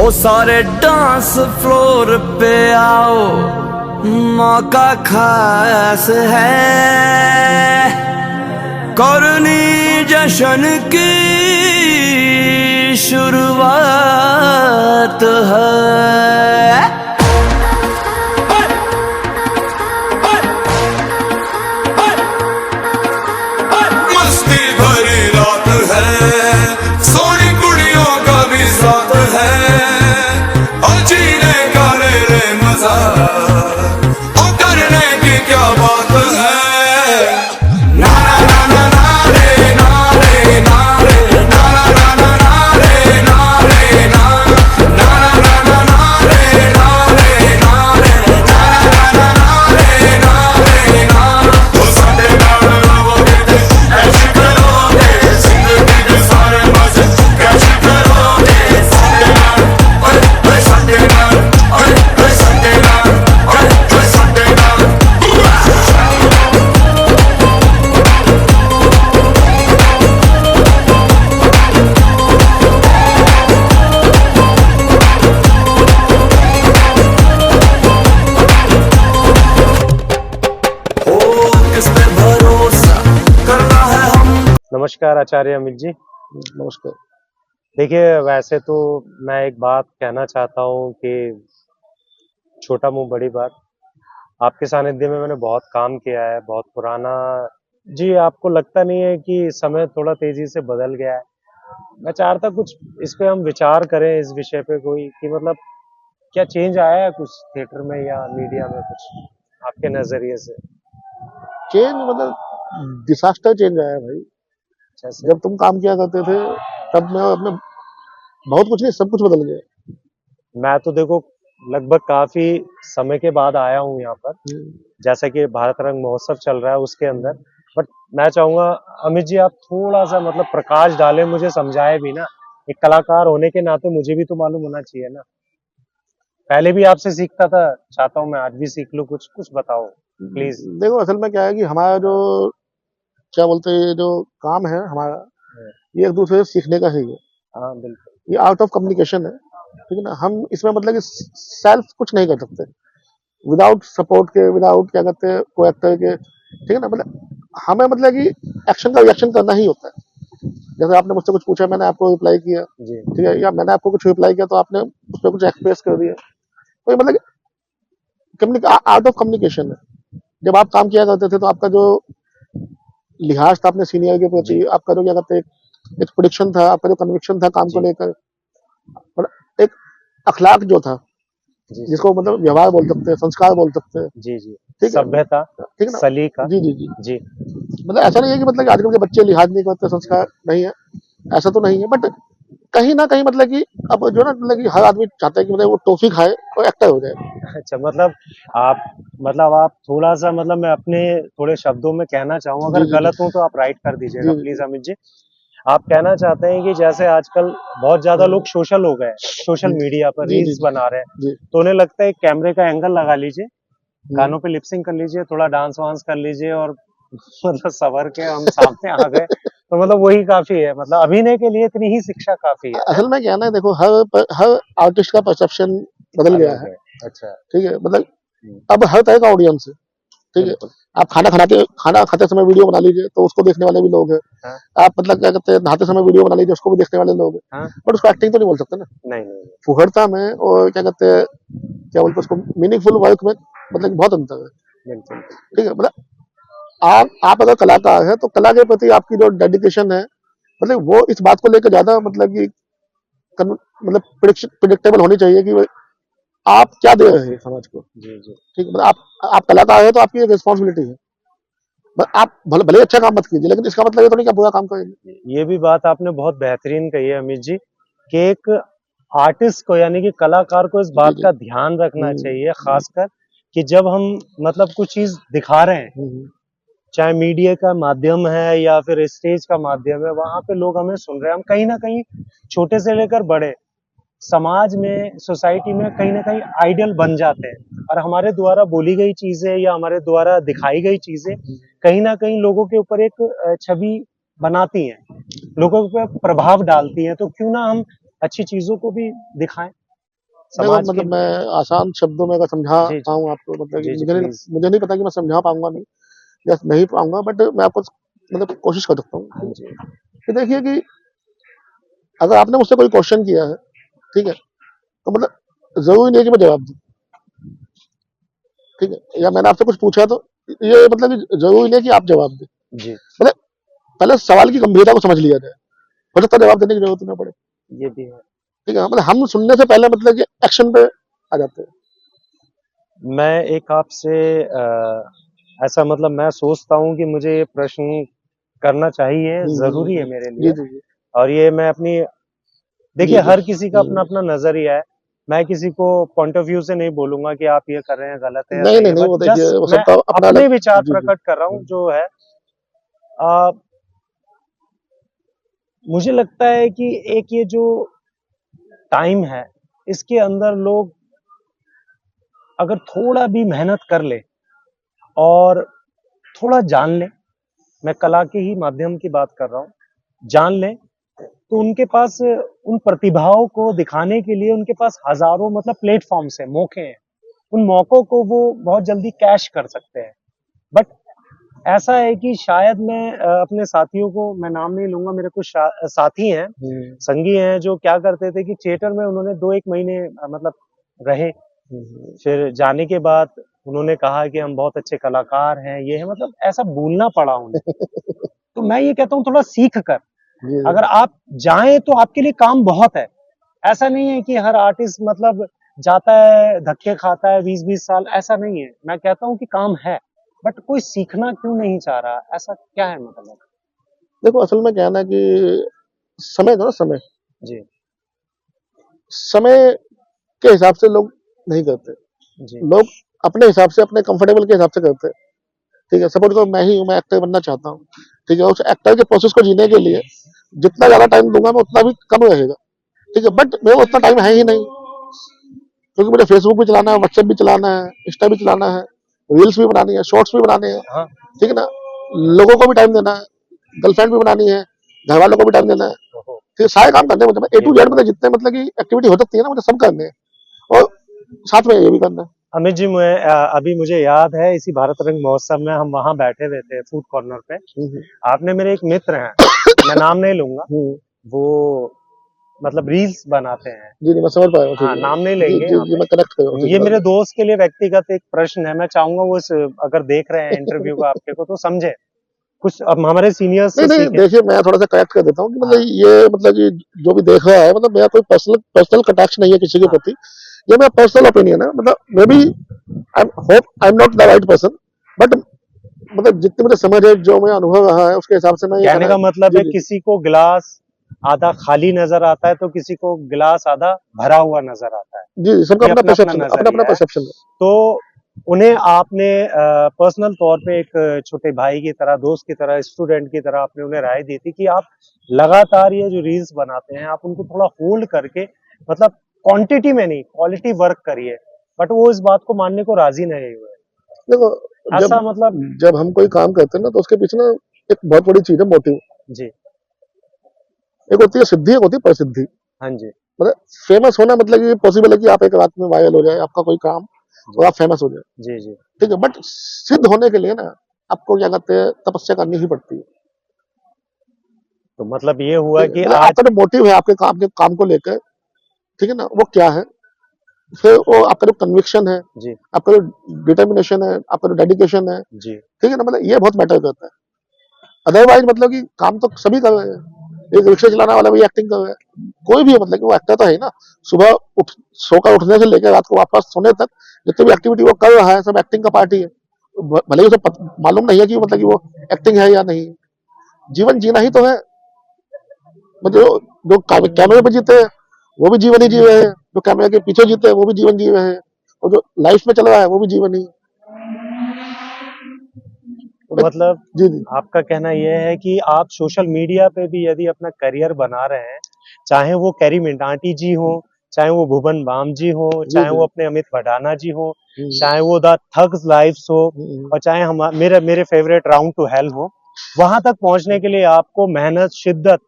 हो सारे dance floor पे आओ, मौका खास है, करनी जश्न की शुरुआत है। मस्ती भरी रात है, सोनी कुड़ियों का भी साथ है, और जीने का ले ले मजा, और करने की क्या बात है। ना ना ना ना ना रे ना रे ना रे ना ना ना ना ना रे ना रे ना ना ना ना ना रे ना रे ना रे ना ना ना ना रे ना रे ना। तो साडे नाल रहोगे ते ऐश करोगे, जिंदगी के सारे मजे कैश करोगे। साडे नाल ओए ओए साडे नाल ओए ओए साडे नाल ओए ओए साडे नाल। ओ किस पे भरोसा करना है हम। नमस्कार आचार्य अमित जी। नमस्कार। देखिए, वैसे तो मैं एक बात कहना चाहता हूँ कि छोटा मुंह बड़ी बात। आपके सानिध्य में मैंने बहुत काम किया है, बहुत पुराना। जी, आपको लगता नहीं है कि समय थोड़ा तेजी से बदल गया है? मैं चाहता कुछ इस पे हम विचार करें, इस विषय पे कोई कि मतलब क्या चेंज आया है कुछ थिएटर में या मीडिया में कुछ आपके नजरिए से? चेंज मतलब डिसास्टर चेंज आया है भाई। जैसे जब तुम काम किया करते थे तब मैं अपने बहुत कुछ नहीं, सब कुछ बदल गया। मैं तो देखो लगभग काफी समय के बाद आया हूँ यहाँ पर, जैसा कि भारत रंग महोत्सव चल रहा है उसके अंदर। बट मैं चाहूंगा अमित जी आप थोड़ा सा मतलब प्रकाश डालें, मुझे समझाए भी ना। एक कलाकार होने के नाते मुझे भी तो मालूम होना चाहिए ना। पहले भी आपसे सीखता था, चाहता हूँ मैं आज भी सीख लूँ। कुछ कुछ बताओ प्लीज। देखो असल में क्या है कि हमारा जो क्या बोलते हैं, ये जो काम है हमारा, ये एक दूसरे से सीखने का ही है। हाँ बिल्कुल। ये आर्ट ऑफ कम्युनिकेशन है, ठीक है ना। हम इसमें मतलब कि सेल्फ कुछ नहीं कर सकते विदाउट सपोर्ट के, विदाउट क्या कहते हैं को एक्टर के, ठीक है ना। मतलब हमें मतलब कि एक्शन का रिएक्शन करना ही होता है। जैसे आपने मुझसे कुछ पूछा, मैंने आपको रिप्लाई किया, जी ठीक है, या मैंने आपको कुछ रिप्लाई किया तो आपने उस पर कुछ एक्सप्रेस कर दिया। तो ये मतलब आर्ट ऑफ कम्युनिकेशन है। जब आप काम किया करते थे तो आपका जो लिहाज था अपने सीनियर के जी प्रति, आपका जो क्या कहते हैं एक प्रोडिक्शन था, आपका जो कन्विक्शन था काम को जी लेकर, और एक अखलाक जो था, जी जी जिसको मतलब व्यवहार बोल सकते हैं, संस्कार बोल सकते हैं, जी जी। ठीक है, सभ्यता, ठीक है ना। सलीका। जी जी जी। जी मतलब ऐसा नहीं है कि मतलब कि आजकल के बच्चे लिहाज नहीं करते, संस्कार नहीं है, ऐसा तो नहीं है। बट कहीं ना कहीं मतलब कि अब जो ना मतलब कि हर आदमी चाहता है कि मतलब वो टॉफी खाए और एक्टर हो जाए। अच्छा, आप मतलब आप थोड़ा सा मतलब मैं अपने थोड़े शब्दों में कहना चाहूँ, जी अगर जी जी गलत हूँ तो आप राइट कर दीजिएगा जी प्लीज जी अमित जी। आप कहना चाहते हैं कि जैसे आजकल बहुत ज्यादा लोग सोशल हो गए हैं, सोशल मीडिया पर जी जी रील्स बना रहे हैं, जी तो उन्हें लगता है कैमरे का एंगल लगा लीजिए, जी कानों पे लिपसिंग कर लीजिए, थोड़ा डांस वांस कर लीजिए और मतलब सवर के हम सामने आ गए, तो मतलब वही काफी है। मतलब अभिनय के लिए इतनी ही शिक्षा काफी है। असल में क्या है ना, देखो हर आर्टिस्ट का परसेप्शन बदल गया अलग है, है। अच्छा। ठीक है। मतलब हम्म, अब हर तरह का ऑडियंस है, ठीक है। बिल्कुल। आप खाना खाते समय वीडियो बना लीजिए तो उसको देखने वाले भी लोग हैं। हाँ आप मतलब क्या कहते हैं नहाते समय वीडियो बना लीजिए, उसको भी देखने वाले लोग हैं। हाँ। बट उसको एक्टिंग तो नहीं बोल सकते ना, नहीं नहीं नहीं। फुहड़ता में और क्या कहते हैं, क्या बोलते हैं उसको, मीनिंगफुल वर्क में मतलब कि बहुत अंतर है, बिल्कुल। ठीक है। मतलब आप अगर कलाकार है तो कला के प्रति आपकी जो डेडिकेशन है, मतलब वो इस बात को लेकर ज्यादा मतलब कि मतलब प्रिडिक्टेबल होनी चाहिए कि आप क्या दे रहे हैं समाज को, जी जी। ठीक है। मतलब आप कलाकार है तो आपकी एक रिस्पॉन्सिबिलिटी है। आप भले भले अच्छा काम मत कीजिए, लेकिन इसका मतलब ये तो नहीं कि आप बुरा काम करेंगे। ये भी बात आपने बहुत बेहतरीन कही है अमित जी, कि एक आर्टिस्ट को यानी कि कलाकार को इस जी बात जी। का ध्यान रखना हम्म, चाहिए, खासकर कि जब हम मतलब कुछ चीज दिखा रहे हैं, हम्म, चाहे मीडिया का माध्यम है या फिर स्टेज का माध्यम है, वहां पे लोग हमें सुन रहे हैं। हम कहीं ना कहीं छोटे से लेकर बड़े समाज में, सोसाइटी में कहीं ना कहीं आइडियल बन जाते हैं, और हमारे द्वारा बोली गई चीजें या हमारे द्वारा दिखाई गई चीजें कहीं ना कहीं लोगों के ऊपर एक छवि बनाती हैं, लोगों पे प्रभाव डालती हैं। तो क्यों ना हम अच्छी चीजों को भी दिखाएं। देखो समाज के मतलब लिए? मैं आसान शब्दों में अगर समझा जी, जी। पाऊँ आपको, मतलब कि जी, जी, प्लीज़। मुझे नहीं पता कि मैं समझा पाऊँगा नहीं या नहीं पाऊँगा, बट मैं आपको मतलब कोशिश कर सकता हाँ हूँ जी। कि देखिए कि अगर आपने मुझसे कोई क्वेश्चन किया है, ठीक है? तो मतलब ज़रूरी नहीं है कि मैं जवाब दूँ, ठीक है? या मैंने आपसे कुछ पूछा तो ये मतलब कि ज़रूरी नहीं है कि आप जवाब दें। जी, मतलब पहले सवाल की गंभीरता को समझ लिया जाए, हो सकता है जवाब देने की ज़रूरत ना पड़े, ये भी है। ठीक है? मतलब हम सुनने से पहले मतलब कि एक्शन पे आ जाते हैं। मैं एक आपसे ऐसा मतलब मैं सोचता हूँ कि मुझे ये प्रश्न करना चाहिए, हुँ, हुँ, ज़रूरी है हुँ। मेरे जी, लिए। जी, जी। और ये मैं अपनी जी, देखिए जी। हर किसी का हुँ। अपना-अपना नज़रिया है। मैं किसी को पॉइंट ऑफ व्यू से नहीं बोलूँगा कि आप ये कर रहे हैं गलत है या नहीं, सही नहीं, है, नहीं, बट वो देखिए जस्ट वो मैं सबका अपना अलग। अपने विचार जी, जी। प्रकट कर रहा हूँ हुँ, जो है अ, मुझे लगता है कि एक ये जो टाइम है, इसके अंदर लोग अगर थोड़ा भी मेहनत कर लें और थोड़ा जान लें, मैं कला के ही माध्यम की बात कर रहा हूँ, जान लें, तो उनके पास उन प्रतिभाओं को दिखाने के लिए उनके पास हज़ारों मतलब प्लेटफ़ॉर्म्स हैं, मौके हैं। उन मौकों को वो बहुत जल्दी कैश कर सकते हैं। बट ऐसा है कि शायद मैं अपने साथियों को मैं नाम नहीं लूँगा, मेरे कुछ साथी हैं, हुँ, संगी हैं जो क्या करते थे कि थिएटर में उन्होंने 2-1 महीने मतलब रहे। हुँ, हुँ। फिर जाने के बाद उन्होंने कहा कि हम बहुत अच्छे कलाकार हैं, ये है मतलब ऐसा बोलना पड़ा उन्हें। तो मैं ये कहता हूँ थोड़ा सीख कर, जी, अगर आप जाएँ तो आपके लिए काम बहुत है। ऐसा नहीं है कि हर आर्टिस्ट मतलब जाता है, धक्के खाता है 20-20 साल, ऐसा नहीं है। मैं कहता हूँ कि काम है, बट कोई सीखना क्यों नहीं चाह रहा? ऐसा क्या है मतलब? देखो असल में क्या है ना कि समय जो है ना समय, जी, समय के हिसाब से लोग नहीं करते। जी, लोग अपने हिसाब से, अपने कंफर्टेबल के हिसाब से करते हैं, ठीक है? सपोज़ करो मैं ही हूँ, मैं एक्टर बनना चाहता हूँ, ठीक है? उस एक्टर के प्रोसेस को जीने के लिए जितना ज़्यादा टाइम दूँगा मैं उतना भी कम रहेगा, ठीक है? बट मेरे पास उतना टाइम है ही नहीं, क्योंकि मुझे फेसबुक भी चलाना है, व्हाट्सएप भी चलाना है, इंस्टा भी चलाना है, रील्स भी बनानी है, शॉर्ट्स भी बनाने हैं, हाँ, ठीक है ना? लोगों को भी टाइम देना है, गर्लफ्रेंड भी बनानी है, घरवालों को भी टाइम देना है, ओहो! तो ये सारे काम करने हैं मुझे। ए ये टू भी जेड बात मतलब जितने मतलब कि एक्टिविटी हो सकती है ना मुझे सब करने हैं, और साथ में ये भी करना है। अमित जी मैं अभी मुझे याद है इसी भारत रंग महोत्सव में हम वहाँ बैठे हुए थे फूड कॉर्नर पे। हम्म, आपने मेरे एक मित्र हैं, मैं नाम नहीं लूँगा, हम्म, वो मतलब रील्स बनाते हैं। जी जी मैं समझ पाया हूँ, ठीक हाँ, है। नाम नहीं जी लेंगे जी यहाँ जी पे। मैं कनेक्ट कर रहा हूँ, ठीक ये है। मेरे दोस्त के लिए व्यक्तिगत एक प्रश्न है, मैं चाहूँगा वो इस अगर देख रहे हैं इंटरव्यू को आपके को तो समझे। कुछ अब हमारे सीनियर्स नहीं से नहीं, सीखें। देखिए मैं थोड़ा सा करेक्ट कर देता हूँ कि मतलब हाँ, ये मतलब कि जो भी देख रहा है, मतलब मेरा कोई पर्सनल पर्सनल कटाक्ष नहीं है किसी के हाँ, प्रति, ये मेरा पर्सनल ओपिनियन है। मतलब maybe I hope I am not the right person, but मतलब जितनी मुझे समझ है, जो मेरा अनुभव रहा है, उसके हिसाब से मैं ये कहने कहना। का मतलब जी है जी किसी को गिलास आधा खाली नज़र आता है, तो किसी को गिलास आधा भरा हुआ नज़र आता है। जी जी, सबका ये अपना अपना-अपना परसेप्शन है, अपना अपना नज़रिया है। परसेप्शन है। तो उन्हें आपने पर्सनल तौर पे एक छोटे भाई की तरह, दोस्त की तरह, स्टूडेंट की तरह आपने उन्हें राय दी थी कि आप लगातार ये जो रील्स बनाते हैं, आप उनको थोड़ा होल्ड करके मतलब क्वांटिटी में नहीं, क्वालिटी वर्क करिए। बट वो इस बात को मानने को राज़ी नहीं हुए। देखो जब ऐसा मतलब जब हम कोई काम करते हैं ना, तो उसके पीछे ना एक बहुत बड़ी चीज है, मोटिव। जी, एक होती है सिद्धि, एक होती है प्रसिद्धि। हाँ जी, मतलब फेमस होना मतलब ये पॉसिबल है कि आप एक रात में वायरल हो जाए आपका कोई काम, जी, और आप फेमस हो जाए, जी, जी। ठीक है? बट सिद्ध होने के लिए ना आपको क्या कहते हैं, तपस्या करनी ही पड़ती है, तो मतलब ये हुआ ठीक है? कि मतलब आज आपका जो मोटिव है आपके काम को लेकर, ठीक है ना, वो क्या है? फिर वो आपका जो कन्विक्शन है, जी, आपका जो डिटर्मिनेशन है, आपका जो डेडिकेशन है, जी, ठीक है ना, मतलब ये बहुत मैटर करता है। अदरवाइज मतलब कि काम तो सभी कर रहे हैं, एक रिक्शा चलाने वाला भी एक्टिंग कर रहा है, कोई भी है, मतलब कि वो एक्टर तो है ही ना। सुबह उठ सोकर उठने से लेकर रात को वापस सोने तक जितनी भी एक्टिविटी वो कर रहा है, सब एक्टिंग का पार्ट ही है। भले ही उसे मालूम नहीं है कि मतलब कि वो एक्टिंग है या नहीं। जीवन जीना ही तो है। मतलब जो कैमरे पे जीते हैं वो भी जीवन ही जी रहे हैं, जो कैमरे के पीछे जीते हैं वो भी जीवन जी रहे हैं, और जो लाइफ में चल रहा है वो भी जीवन ही तो है। मतलब जी जी आपका कहना यह है कि आप सोशल मीडिया पे भी यदि अपना करियर बना रहे हैं, चाहे वो कैरी मिनाटी जी हो, चाहे वो भुवन बाम जी हो, जी चाहे जी। वो अपने अमित भडाना जी हो, हम्म, चाहे वो द थग्स लाइव्स हो, हम्म, और चाहे हम मेरे मेरे फेवरेट राउंड टू हेल हो, वहां तक पहुंचने के लिए आपको मेहनत, शिद्दत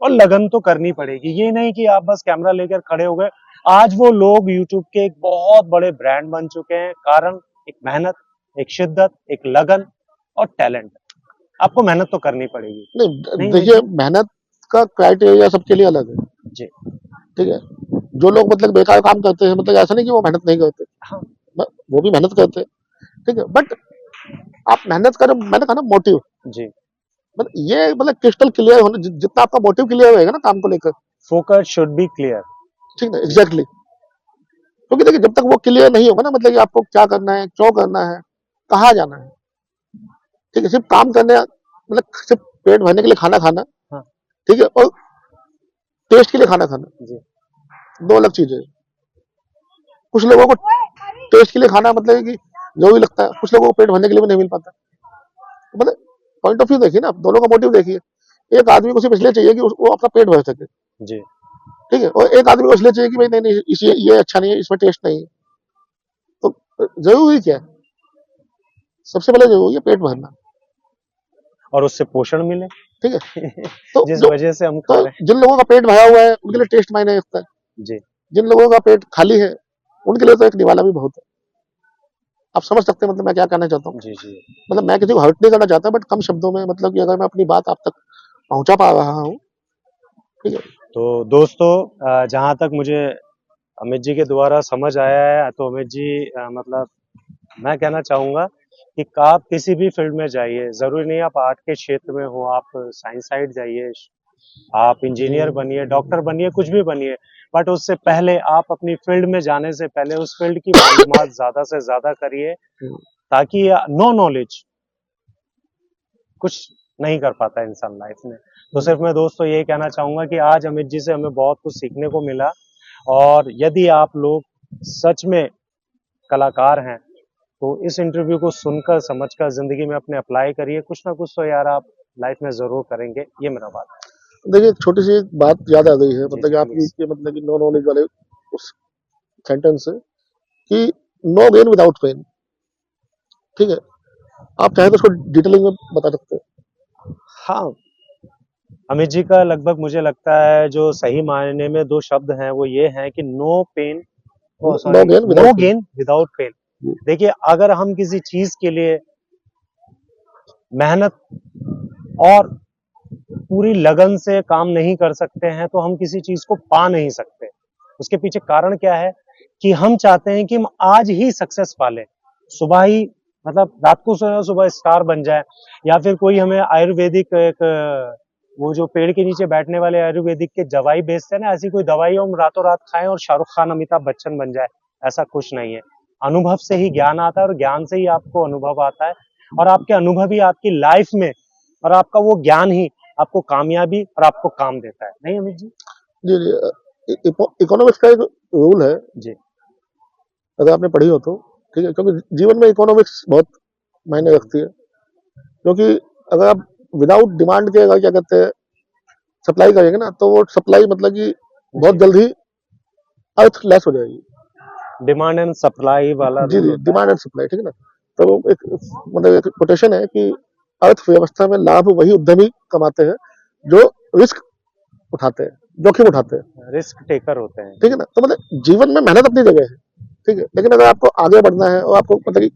और लगन तो करनी पड़ेगी। ये नहीं कि आप बस कैमरा लेकर खड़े हो गए आज वो लोग यूट्यूब के एक बहुत बड़े ब्रांड बन चुके हैं। कारण एक मेहनत, एक शिद्दत, एक लगन और टैलेंट। आपको मेहनत तो करनी पड़ेगी। नहीं नहीं देखिए, अमित मेहनत का क्राइटेरिया सबके लिए अलग है। जी। ठीक है, जो लोग मतलब बेकार काम करते हैं, मतलब ऐसा नहीं कि वो मेहनत नहीं करते, हाँ वो भी मेहनत करते हैं। ठीक है, बट आप मेहनत करो, मैंने कहा ना मोटिव, जी। मतलब ये मतलब क्रिस्टल क्लियर होना, जितना आपका मोटिव क्लियर रहेगा ना काम को लेकर। Focus should be clear. ठीक है, जी एग्जैक्टली। क्योंकि देखिए, जब तक वो क्लियर नहीं होगा ना, मतलब कि आपको क्या करना है, क्यों करना है, कहाँ जाना है। ठीक है, सिर्फ काम करने, मतलब सिर्फ पेट भरने के लिए खाना खाना, हाँ ठीक है, और टेस्ट के लिए खाना खाना, जी दो अलग चीजें हैं। कुछ लोगों को टेस्ट के लिए खाना मतलब कि जो भी लगता है, कुछ लोगों को पेट भरने के लिए भी नहीं मिल पाता। तो मतलब पॉइंट ऑफ व्यू देखिए ना, आप दोनों का मोटिव देखिए। एक आदमी को सिर्फ इसलिए चाहिए कि वो अपना पेट भर सके। जी। ठीक है, और एक आदमी को इसलिए चाहिए कि भाई नहीं नहीं, ये अच्छा नहीं है, इसमें टेस्ट नहीं है। तो जरूरी क्या है, सबसे पहले जरूरी है पेट भरना। और उससे पोषण मिले ठीक है, तो जिस जो वजह से हम तो खा रहे जिन लोगों का पेट भरा हुआ है उनके लिए टेस्ट मायने रखता है। हैं। जी जिन लोगों का पेट खाली है उनके लिए तो एक निवाला भी बहुत है। आप समझ सकते हैं मतलब मैं क्या कहना चाहता हूँ। जी जी। मतलब मैं किसी को हर्ट नहीं करना चाहता, बट कम शब्दों में मतलब कि अगर मैं अपनी बात आप तक पहुंचा पा रहा हूँ। ठीक है। तो दोस्तों, जहाँ तक मुझे अमित जी के द्वारा समझ आया है, तो अमित जी मतलब मैं कहना चाहूंगा कि आप किसी भी फील्ड में जाइए, जरूरी नहीं आप आर्ट के क्षेत्र में हो, आप साइंस साइड जाइए, आप इंजीनियर बनिए, डॉक्टर बनिए, कुछ भी बनिए, बट उससे पहले आप अपनी फील्ड में जाने से पहले उस फील्ड की मालूमात ज्यादा से ज्यादा करिए, ताकि नो नॉलेज कुछ नहीं कर पाता इंसान लाइफ में। तो सिर्फ मैं दोस्तों यही कहना चाहूंगा कि आज अमित जी से हमें बहुत कुछ सीखने को मिला। और यदि आप लोग सच में कलाकार हैं तो इस इंटरव्यू को सुनकर समझकर जिंदगी में अपने अप्लाई करिए, कुछ ना कुछ तो यार आप लाइफ में जरूर करेंगे, ये मेरा बात है। देखिए, एक छोटी सी बात याद आ गई है, जी मतलब जी कि आपकी प्लीज। के मतलब कि नो नॉलेज वाले उस सेंटेंस से, कि नो गेन विदाउट पेन। ठीक है, आप चाहे तो उसको डिटेलिंग में बता सकते हैं। हाँ, अमित जी का लगभग मुझे लगता है जो सही मायने में दो शब्द हैं वो ये हैं कि no pain, oh no sorry, gain no without pain. Gain without pain. देखिए, अगर हम किसी चीज के लिए मेहनत और पूरी लगन से काम नहीं कर सकते हैं तो हम किसी चीज को पा नहीं सकते। उसके पीछे कारण क्या है कि हम चाहते हैं कि हम आज ही सक्सेस पा लें, सुबह ही, मतलब रात को सोया सुबह स्टार बन जाए, या फिर कोई हमें आयुर्वेदिक एक वो जो पेड़ के नीचे बैठने वाले आयुर्वेदिक के दवाई बेचते हैं ना, ऐसी कोई दवाई हम रातों रात खाएं और शाहरुख खान अमिताभ बच्चन बन जाए, ऐसा कुछ नहीं है। अनुभव से ही ज्ञान आता है और ज्ञान से ही आपको अनुभव आता है, और आपके अनुभव ही आपकी लाइफ में, और आपका वो ज्ञान ही आपको कामयाबी और आपको काम देता है, नहीं अमित जी? जी जी, इकोनॉमिक्स का एक रूल है, जी अगर आपने पढ़ी हो तो। ठीक है, क्योंकि जीवन में इकोनॉमिक्स बहुत मायने रखती है। क्योंकि अगर आप विदाउट डिमांड के अगर क्या कहते हैं सप्लाई करेंगे ना, तो वो सप्लाई मतलब कि बहुत जी। जल्द ही अर्थ लेस हो जाएगी। डिमांड एंड सप्लाई वाला जी रूल जी, होता है। Demand and supply. ठीक है ना, तो एक मतलब एक कोटेशन है कि अर्थव्यवस्था में लाभ वही उद्यमी कमाते हैं जो रिस्क उठाते हैं, जोखिम उठाते हैं। रिस्क टेकर होते हैं ठीक जी। है ना, तो मतलब जीवन में मेहनत अपनी जगह है। ठीक है, लेकिन अगर आपको आगे बढ़ना है और आपको मतलब कि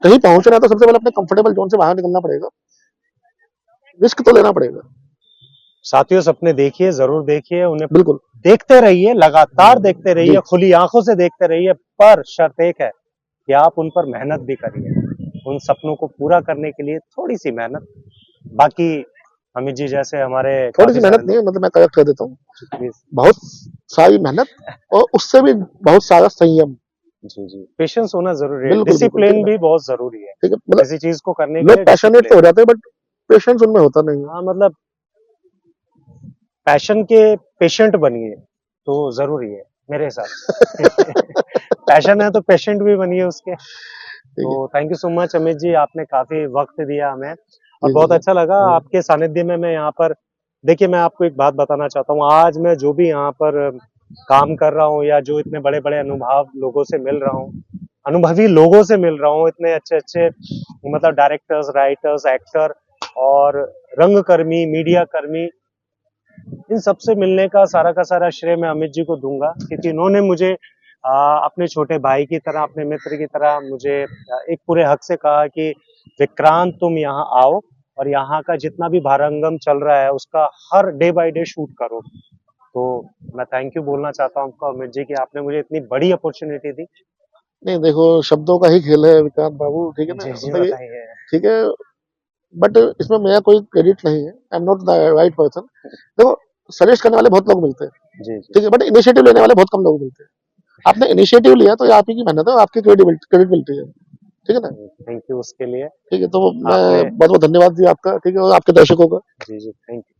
कहीं पहुंचना है, तो सबसे पहले अपने कंफर्टेबल जोन से बाहर निकलना पड़ेगा, रिस्क तो लेना पड़ेगा। साथियों, सपने देखिए, जरूर देखिए उन्हें, बिल्कुल। देखते रहिए, लगातार देखते जी रहिए, खुली आंखों से देखते रहिए, पर शर्त एक है कि आप उन पर मेहनत भी करिए, उन सपनों को पूरा करने के लिए थोड़ी सी मेहनत। बाकी अमित जी जैसे हमारे थोड़ी सी काफी मेहनत सारे नहीं लोग। है, मतलब मैं करेक्ट कर देता हूँ, जी प्लीज। बहुत सारी मेहनत, और उससे भी बहुत सारा संयम। जी जी, पेशेंस होना जरूरी है, बिल्कुल बिल्कुल। ठीक है डिसिप्लिन ना, भी बहुत जरूरी है, ठीक है, मतलब किसी चीज को करने के लोग लिए पैशनेट तो डिसिप्लिन। हो जाते हैं, बट पेशेंस उनमें होता नहीं है। हाँ मतलब पैशन के पेशेंट बनिए तो जरूरी है मेरे हिसाब से। पैशन है तो पेशेंट भी बनिए उसके। ठीक तो है। Thank you so much Amit ji, आपने काफी वक्त दिया हमें और जी जी बहुत जी। अच्छा लगा आपके सानिध्य में। मैं यहाँ पर, देखिए मैं आपको एक बात बताना चाहता हूँ, आज मैं जो भी यहाँ पर काम कर रहा हूँ या जो इतने बड़े बड़े अनुभव लोगों से मिल रहा हूँ, अनुभवी लोगों से मिल रहा हूँ, इतने अच्छे अच्छे मतलब डायरेक्टर्स, राइटर्स, एक्टर और रंगकर्मी, मीडिया कर्मी, इन सबसे मिलने का सारा श्रेय मैं अमित जी को दूंगा, क्योंकि इन्होंने मुझे अपने छोटे भाई की तरह, अपने मित्र की तरह मुझे एक पूरे हक से कहा कि विक्रांत तुम यहाँ आओ और यहाँ का जितना भी भारंगम चल रहा है उसका हर डे बाय डे शूट करो। तो मैं थैंक यू बोलना चाहता हूँ आपको अमित जी कि आपने मुझे इतनी बड़ी अपॉर्चुनिटी दी। नहीं देखो, शब्दों का ही खेल है विक्रांत बाबू, ठीक है ना, जी जी मतलब बताइए। ठीक है, बट इसमें मेरा कोई क्रेडिट नहीं है, आई am not the right person. देखो, सजेस्ट करने वाले बहुत लोग मिलते हैं, जी जी ठीक है, बट इनिशिएटिव लेने वाले बहुत कम लोग मिलते हैं। आपने इनिशिएटिव लिया तो ये आप ही की मेहनत है, आपकी क्रेडिबिलिटी है, ठीक है ना। थैंक यू उसके लिए। ठीक है, तो मैं आपने बहुत बहुत धन्यवाद दिया आपका, ठीक है, और आपके दर्शकों का। जी जी थैंक यू।